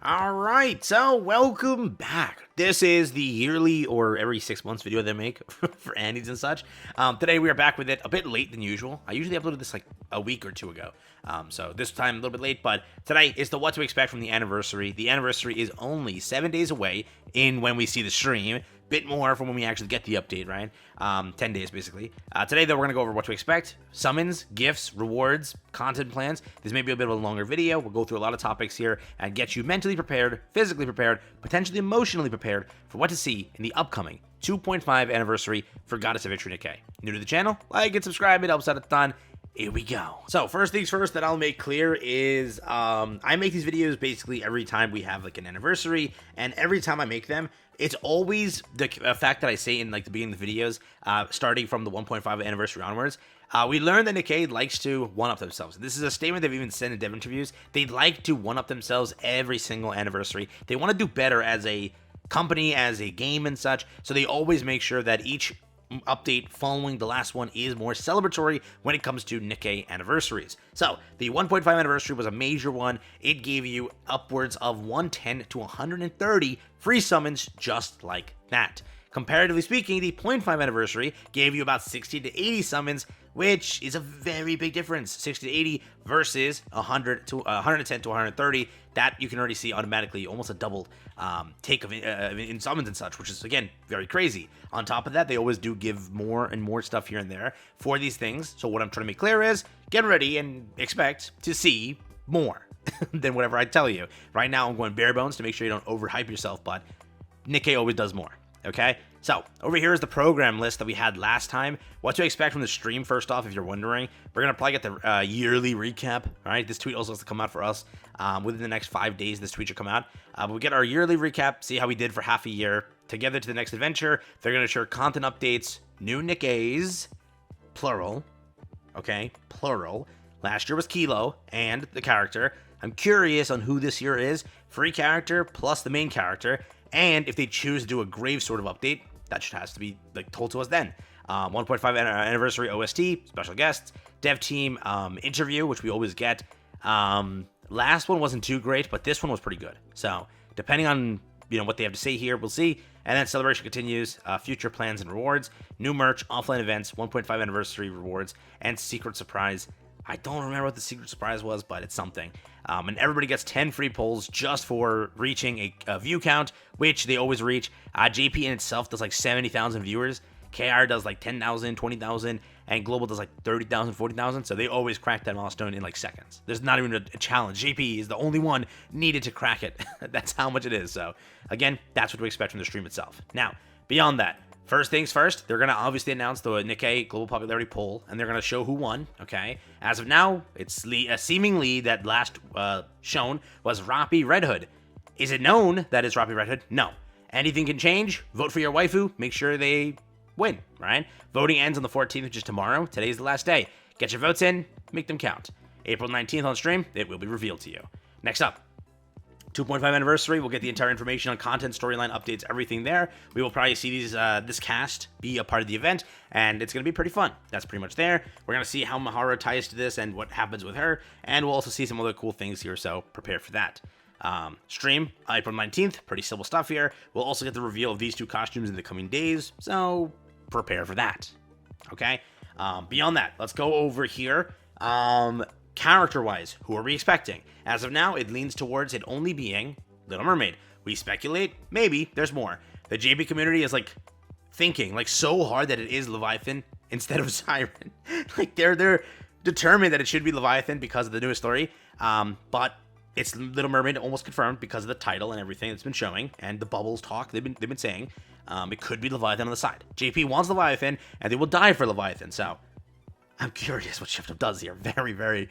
Alright, so welcome back. This is the yearly or every 6 months video they make for ANNIs and such. Today we are back with it a bit late than usual. I usually uploaded this like a week or two ago. So this time a little bit late, but today is the what to expect from the anniversary. The anniversary is only 7 days away in when we see the stream. Bit more from when we actually get the update, right? 10 days basically. Today though, we're gonna go over what to expect: summons, gifts, rewards, content plans. This may be a bit of a longer video. We'll go through a lot of topics here and get you mentally prepared, physically prepared, potentially emotionally prepared for what to see in the upcoming 2.5 anniversary for Goddess of Victory Nikke. New to the channel? Like and subscribe, it helps out a ton. Here we go. So first things first that I'll make clear is I make these videos basically every time we have like an anniversary, and every time I make them, it's always the fact that I say in like the beginning of the videos, starting from the 1.5 anniversary onwards, we learned that Nikke likes to one-up themselves. This is a statement they've even said in dev interviews. They like to one-up themselves every single anniversary. They want to do better as a company, as a game and such, so they always make sure that each update following the last one is more celebratory when it comes to Nikke anniversaries. So the 1.5 anniversary was a major one. It gave you upwards of 110 to 130 free summons just like that. Comparatively speaking, the 0.5 anniversary gave you about 60 to 80 summons, which is a very big difference. 60 to 80 versus 110 to 130. That you can already see automatically almost a doubled take of in summons and such, which is again very crazy. On top of that, they always do give more and more stuff here and there for these things. So what I'm trying to make clear is get ready and expect to see more than whatever I tell you. Right now, I'm going bare bones to make sure you don't overhype yourself, but Nikke always does more. Okay, so over here is the program list that we had last time. What to expect from the stream, first off, if you're wondering. We're going to probably get the yearly recap, all right? This tweet also has to come out for us. Within the next 5 days, this tweet should come out. But we get our yearly recap, see how we did for half a year. Together to the next adventure, they're going to share content updates, new Nikkes, plural, okay, plural. Last year was Kilo and the character. I'm curious on who this year is. Free character plus the main character. And if they choose to do a grave sort of update, that has to be like told to us then. 1.5 anniversary OST, special guests, dev team interview, which we always get. Last one wasn't too great, but this one was pretty good. So depending on what they have to say here, we'll see. And then celebration continues, future plans and rewards, new merch, offline events, 1.5 anniversary rewards, and secret surprise. I don't remember what the secret surprise was, but it's something. And everybody gets 10 free polls just for reaching a view count, which they always reach. JP in itself does like 70,000 viewers. KR does like 10,000, 20,000, and Global does like 30,000, 40,000. So they always crack that milestone in like seconds. There's not even a challenge. JP is the only one needed to crack it. That's how much it is. So again, that's what we expect from the stream itself. Now, beyond that, first things first, they're going to obviously announce the Nikke Global Popularity Poll, and they're going to show who won, okay? As of now, it's seemingly that last shown was Roppy Red Hood. Is it known that it's Roppy Red Hood? No. Anything can change. Vote for your waifu. Make sure they win, right? Voting ends on the 14th, which is tomorrow. Today's the last day. Get your votes in. Make them count. April 19th on stream, it will be revealed to you. Next up, 2.5 anniversary, we'll get the entire information on content, storyline, updates, everything there. We will probably see these this cast be a part of the event, and it's going to be pretty fun. That's pretty much there. We're going to see how Mahara ties to this and what happens with her, and we'll also see some other cool things here, so prepare for that. Stream, April 19th, pretty simple stuff here. We'll also get the reveal of these two costumes in the coming days, so prepare for that. Okay? Beyond that, let's go over here. Character-wise, who are we expecting? As of now, it leans towards it only being Little Mermaid. We speculate, maybe, there's more. The JB community is, like, thinking, like, so hard that it is Leviathan instead of Siren. Like, they're determined that it should be Leviathan because of the newest story, but it's Little Mermaid, almost confirmed because of the title and everything that's been showing, and the bubbles talk they've been saying. It could be Leviathan on the side. JP wants Leviathan, and they will die for Leviathan, so I'm curious what Shift Up does here. Very, very,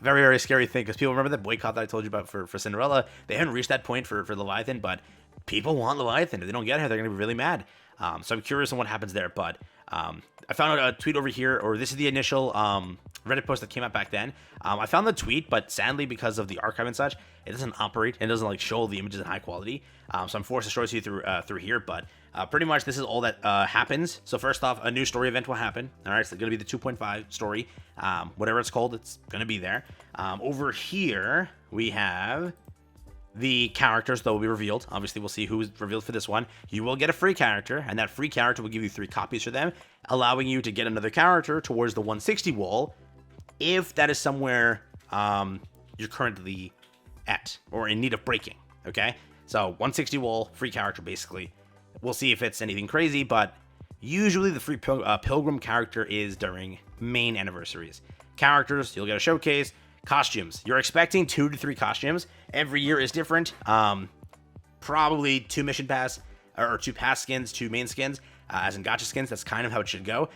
very scary thing, because people remember that boycott that I told you about for Cinderella. They haven't reached that point for Leviathan, but people want Leviathan. If they don't get her, they're going to be really mad. So I'm curious on what happens there, but I found a tweet over here, or this is the initial Reddit post that came out back then. I found the tweet, but sadly, because of the archive and such, it doesn't operate, and it doesn't like show the images in high quality. So I'm forced to show it to you through here, but pretty much this is all that happens. So first off, a new story event will happen. All right, so it's going to be the 2.5 story. Whatever it's called, it's going to be there. Over here, we have the characters that will be revealed. Obviously, we'll see who's revealed for this one. You will get a free character, and that free character will give you 3 copies for them, allowing you to get another character towards the 160 wall, if that is somewhere you're currently at or in need of breaking. Okay, so 160 wall, free character basically. We'll see if it's anything crazy, but usually the free Pilgrim character is during main anniversaries. Characters, you'll get a showcase. Costumes, you're expecting 2 to 3 costumes. Every year is different. Probably 2 mission pass or 2 pass skins, 2 main skins, as in gotcha skins. That's kind of how it should go.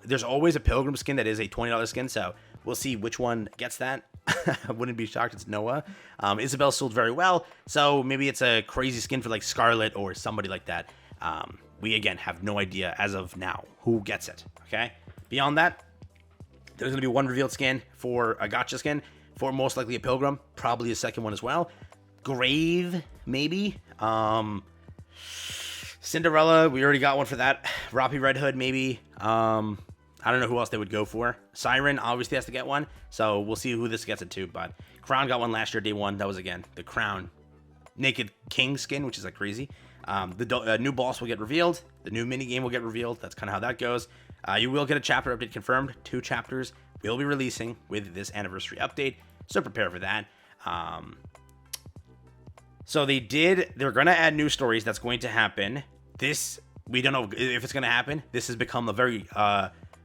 There's always a Pilgrim skin that is a $20 skin, so we'll see which one gets that. I wouldn't be shocked it's Noah. Isabel sold very well, so maybe it's a crazy skin for like Scarlet or somebody like that. We again have no idea as of now who gets it. Okay. Beyond that, there's going to be 1 revealed skin for a gotcha skin, for most likely a Pilgrim, probably a second one as well. Grave, maybe. Cinderella, we already got one for that. Roppy Red Hood, maybe. I don't know who else they would go for. Siren obviously has to get one, so we'll see who this gets it to. But Crown got one last year, day 1. That was, again, the Crown Naked King skin, which is like crazy. The new boss will get revealed. The new minigame will get revealed. That's kind of how that goes. You will get a chapter update confirmed. 2 chapters will be releasing with this anniversary update, so prepare for that. So they're going to add new stories. That's going to happen. This, we don't know if it's going to happen. This has become a very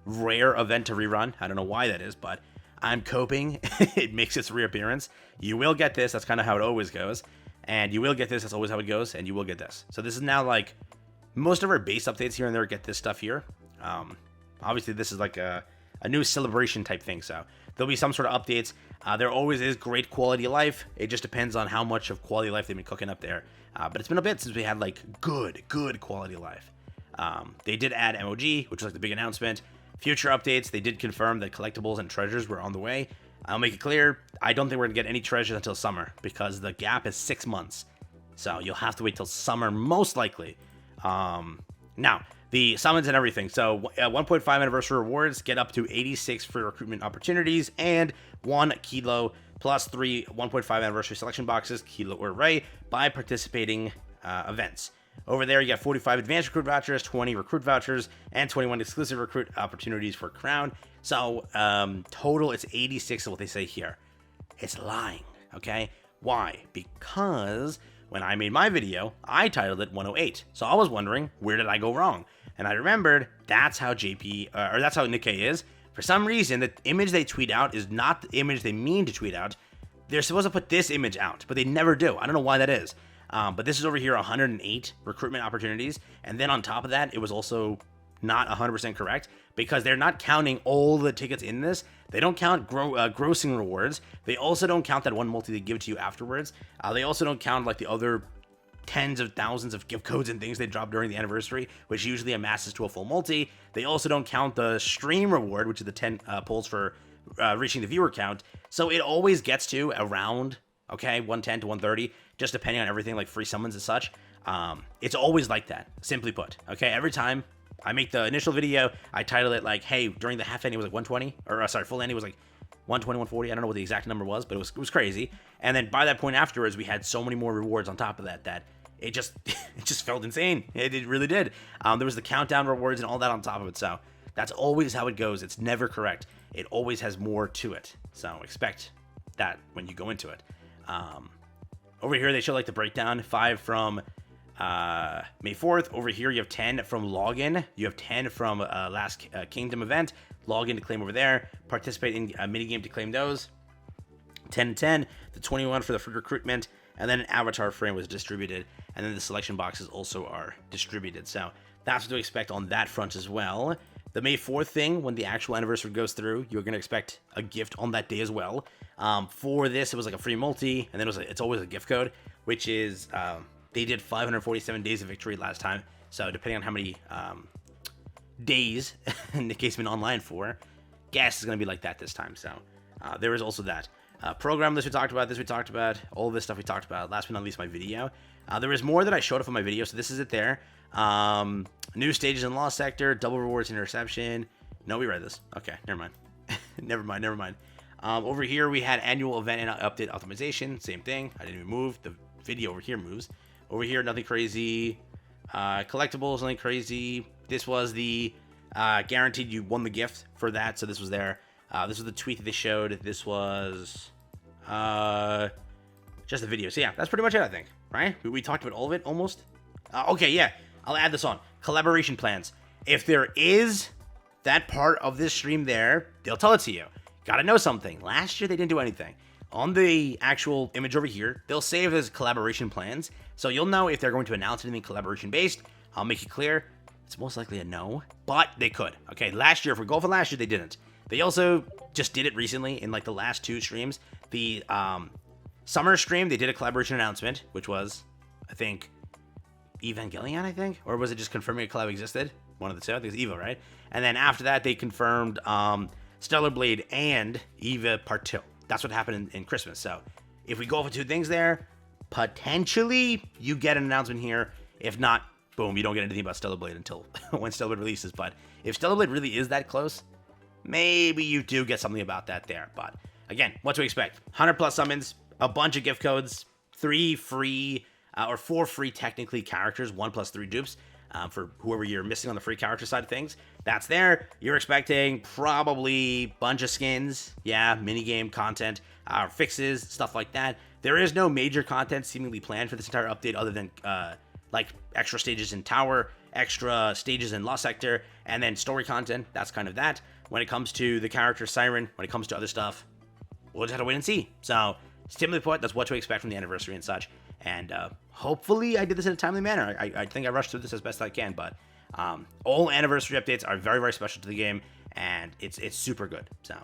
rare event to rerun. I don't know why that is, but I'm coping. It makes its reappearance. You will get this. That's kind of how it always goes. And you will get this. That's always how it goes. And you will get this. So this is now like most of our base updates here and there get this stuff here. Obviously, this is like a new celebration type thing. So there'll be some sort of updates. There always is great quality of life. It just depends on how much of quality of life they've been cooking up there. But it's been a bit since we had like good quality of life. They did add MOG, which was like the big announcement. Future updates, they did confirm that collectibles and treasures were on the way. I'll make it clear, I don't think we're going to get any treasures until summer, because the gap is 6 months. So you'll have to wait till summer, most likely. Now, the summons and everything. So 1.5 anniversary rewards get up to 86 free recruitment opportunities and 1 kilo plus 3 1.5 anniversary selection boxes, kilo or array, by participating events. Over there, you got 45 advanced recruit vouchers, 20 recruit vouchers, and 21 exclusive recruit opportunities for Crown. So, total, it's 86 is what they say here. It's lying, okay? Why? Because when I made my video, I titled it 108. So I was wondering, where did I go wrong? And I remembered that's how that's how Nikke is. For some reason, the image they tweet out is not the image they mean to tweet out. They're supposed to put this image out, but they never do. I don't know why that is. But this is over here, 108 recruitment opportunities. And then on top of that, it was also not 100% correct, because they're not counting all the tickets in this. They don't count grossing rewards. They also don't count that one multi they give to you afterwards. They also don't count like the other tens of thousands of gift codes and things they drop during the anniversary, which usually amasses to a full multi. They also don't count the stream reward, which is the 10 polls for reaching the viewer count. So it always gets to around, okay, 110 to 130, just depending on everything like free summons and such. It's always like that, simply put. Okay, every time I make the initial video, I title it like, hey, during the half ending it was like 120, or sorry, full ending was like 120, 140. I don't know what the exact number was, but it was crazy. And then by that point afterwards, we had so many more rewards on top of that it just it just felt insane. It really did. There was the countdown rewards and all that on top of it. So that's always how it goes. It's never correct. It always has more to it. So expect that when you go into it. Over here, they show like the breakdown. 5 from May 4th. Over here, you have 10 from login. You have 10 from last Kingdom event. Login to claim over there. Participate in a minigame to claim those. 10 and 10. The 21 for the free recruitment. And then an avatar frame was distributed. And then the selection boxes also are distributed. So that's what to expect on that front as well. The May 4th thing, when the actual anniversary goes through, you're going to expect a gift on that day as well. For this, it was like a free multi, and then it's always a gift code, which is, they did 547 days of victory last time. So depending on how many days Nikke's been online for, guess is going to be like that this time. So there is also that. Program list we talked about, all of this stuff we talked about. Last but not least, my video. There is more that I showed up on my video, so this is it there. New stages in Lost Sector, double rewards interception. No, we read this. Okay, never mind. never mind. Over here, we had annual event and update optimization. Same thing. I didn't even move. The video over here moves. Over here, nothing crazy. Collectibles, nothing crazy. This was the guaranteed you won the gift for that, so this was there. This was the tweet that they showed. This was just the video. So yeah, that's pretty much it, I think, right? We talked about all of it, almost. Okay, yeah, I'll add this on. Collaboration plans. If there is that part of this stream there, they'll tell it to you. Gotta know something. Last year, they didn't do anything. On the actual image over here, they'll save as collaboration plans, so you'll know if they're going to announce anything collaboration-based. I'll make it clear. It's most likely a no, but they could. Okay, last year, if we go for last year, they didn't. They also just did it recently in, like, the last 2 streams. The summer stream, they did a collaboration announcement, which was, I think, Evangelion, I think? Or was it just confirming a collab existed? One of the two. I think it's Evo, right? And then after that, they confirmed Stellar Blade and Eva Part 2. That's what happened in Christmas. So if we go for 2 things there, potentially you get an announcement here. If not, boom, you don't get anything about Stellar Blade until when Stellar Blade releases. But if Stellar Blade really is that close, maybe you do get something about that there. But again, what to expect? 100+ summons, a bunch of gift codes, 3 free or 4 free technically characters, 1 + 3 dupes. For whoever you're missing on the free character side of things, that's there. You're expecting probably bunch of skins, yeah, minigame content, fixes, stuff like that. There is no major content seemingly planned for this entire update other than like extra stages in Tower, extra stages in Lost Sector, and then story content. That's kind of that. When it comes to the character Siren, when it comes to other stuff, we'll just have to wait and see. So, simply put, that's what to expect from the anniversary and such. And hopefully I did this in a timely manner. I think I rushed through this as best I can, but all anniversary updates are very, very special to the game, and it's super good. So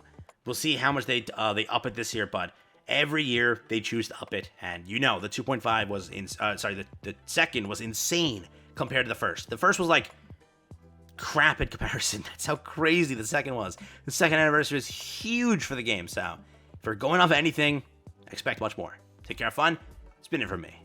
we'll see how much they up it this year, but every year they choose to up it, and you know the 2.5 was the second was insane compared to the first. The first was like crap in comparison. That's how crazy the second was. The second anniversary is huge for the game, so if we're going off anything, expect much more. Take care, have fun. It's been it for me.